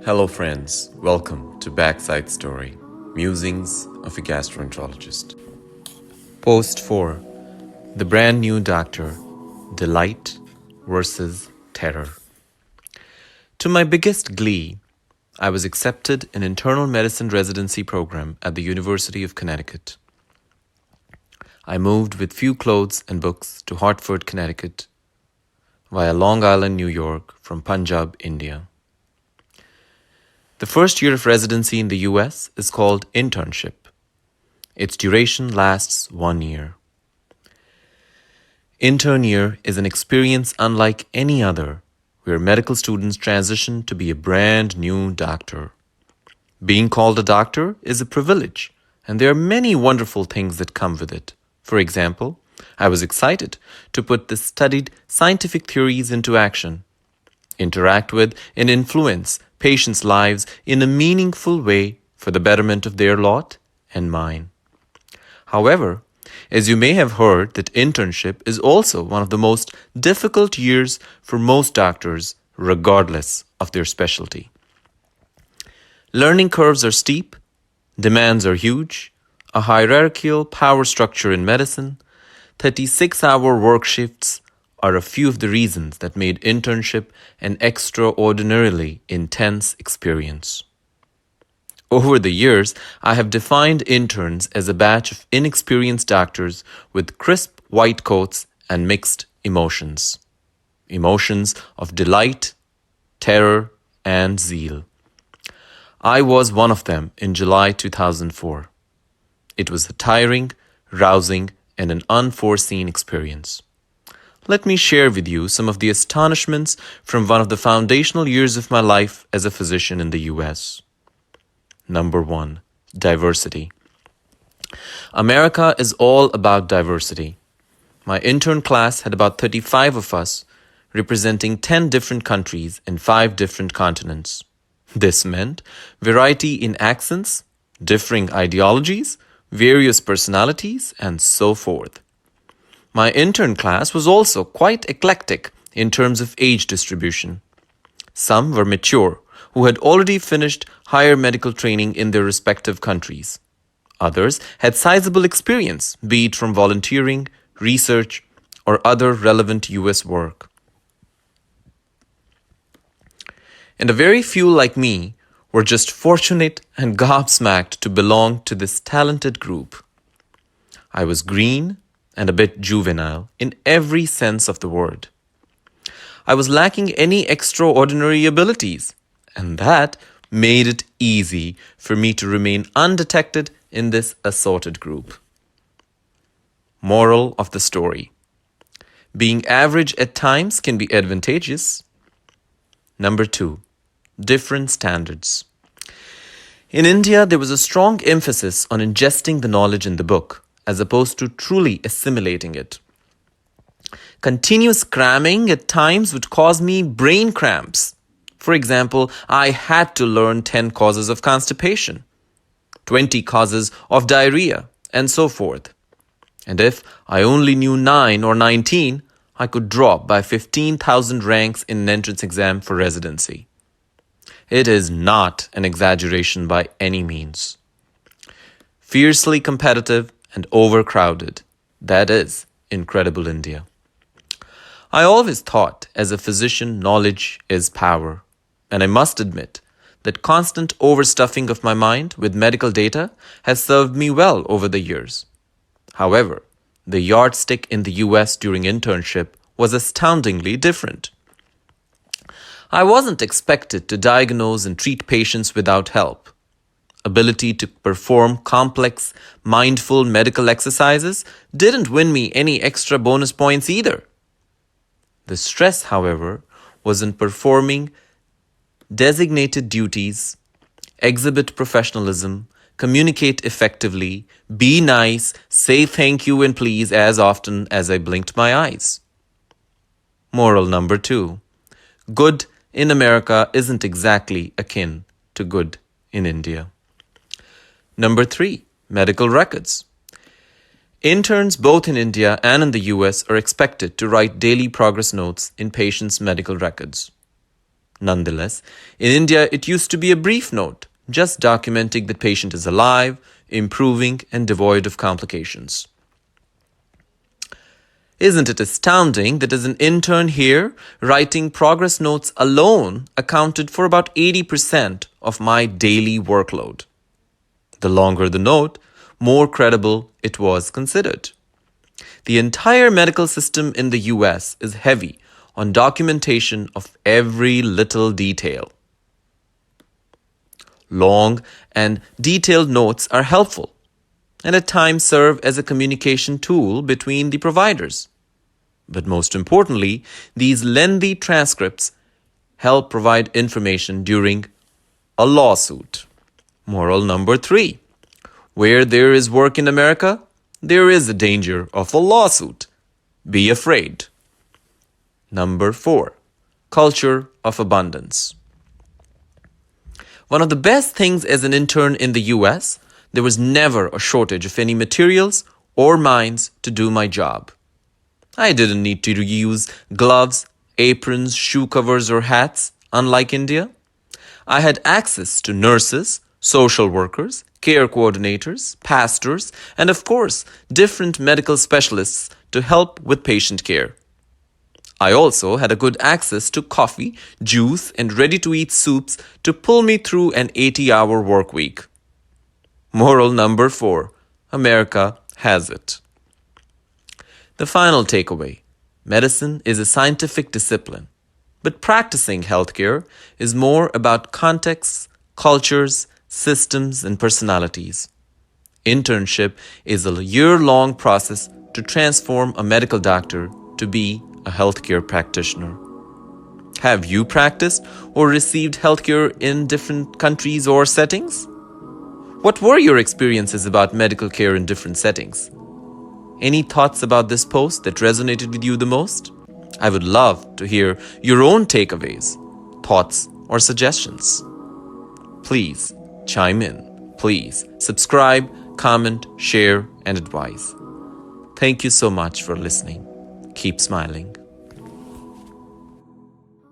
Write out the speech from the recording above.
Hello, friends. Welcome to Backside Story Musings of a Gastroenterologist. Post 4 The Brand New Doctor Delight versus Terror. To my biggest glee, I was accepted in internal medicine residency program at the University of Connecticut. I moved with few clothes and books to Hartford, Connecticut, via Long Island, New York, from Punjab, India. The first year of residency in the US is called internship. Its duration lasts 1 year. Intern year is an experience unlike any other, where medical students transition to be a brand new doctor. Being called a doctor is a privilege, and there are many wonderful things that come with it. For example, I was excited to put the studied scientific theories into action, interact with and influence patients' lives in a meaningful way for the betterment of their lot and mine. However, as you may have heard, that internship is also one of the most difficult years for most doctors, regardless of their specialty. Learning curves are steep, demands are huge, a hierarchical power structure in medicine, 36-hour work shifts are a few of the reasons that made internship an extraordinarily intense experience. Over the years, I have defined interns as a batch of inexperienced doctors with crisp white coats and mixed emotions. Emotions of delight, terror, and zeal. I was one of them in July 2004. It was a tiring, rousing, and an unforeseen experience. Let me share with you some of the astonishments from one of the foundational years of my life as a physician in the US. Number 1. Diversity. America is all about diversity. My intern class had about 35 of us, representing 10 different countries and 5 different continents. This meant variety in accents, differing ideologies, various personalities, and so forth. My intern class was also quite eclectic in terms of age distribution. Some were mature, who had already finished higher medical training in their respective countries. Others had sizable experience, be it from volunteering, research, or other relevant US work. And a very few like me were just fortunate and gobsmacked to belong to this talented group. I was green and a bit juvenile in every sense of the word. I was lacking any extraordinary abilities, and that made it easy for me to remain undetected in this assorted group. Moral of the story: being average at times can be advantageous. Number 2. Different standards. In India, there was a strong emphasis on ingesting the knowledge in the book, as opposed to truly assimilating it. Continuous cramming at times would cause me brain cramps. For example, I had to learn 10 causes of constipation, 20 causes of diarrhea, and so forth. And if I only knew 9 or 19, I could drop by 15,000 ranks in an entrance exam for residency. It is not an exaggeration by any means. Fiercely competitive and overcrowded. That is incredible India. I always thought as a physician knowledge is power, and I must admit that constant overstuffing of my mind with medical data has served me well over the years. However, the yardstick in the US during internship was astoundingly different. I wasn't expected to diagnose and treat patients without help. Ability to perform complex, mindful medical exercises didn't win me any extra bonus points either. The stress, however, was in performing designated duties, exhibit professionalism, communicate effectively, be nice, say thank you and please as often as I blinked my eyes. Moral number 2. Good in America isn't exactly akin to good in India. Number 3. Medical records. Interns both in India and in the US are expected to write daily progress notes in patients' medical records. Nonetheless, in India, it used to be a brief note, just documenting the patient is alive, improving, and devoid of complications. Isn't it astounding that as an intern here, writing progress notes alone accounted for about 80% of my daily workload? The longer the note, more credible it was considered. The entire medical system in the US is heavy on documentation of every little detail. Long and detailed notes are helpful and at times serve as a communication tool between the providers. But most importantly, these lengthy transcripts help provide information during a lawsuit. Moral number 3. Where there is work in America, there is a danger of a lawsuit. Be afraid. Number 4. Culture of abundance. One of the best things as an intern in the US, there was never a shortage of any materials or minds to do my job. I didn't need to use gloves, aprons, shoe covers, or hats, unlike India. I had access to nurses, social workers, care coordinators, pastors, and of course, different medical specialists to help with patient care. I also had a good access to coffee, juice, and ready-to-eat soups to pull me through an 80-hour work week. Moral number 4. America has it. The final takeaway. Medicine is a scientific discipline, but practicing healthcare is more about contexts, cultures, systems, and personalities. Internship is a year-long process to transform a medical doctor to be a healthcare practitioner. Have you practiced or received healthcare in different countries or settings? What were your experiences about medical care in different settings? Any thoughts about this post that resonated with you the most? I would love to hear your own takeaways, thoughts, or suggestions. Please chime in. Please subscribe, comment, share, and advise. Thank you so much for listening. Keep smiling.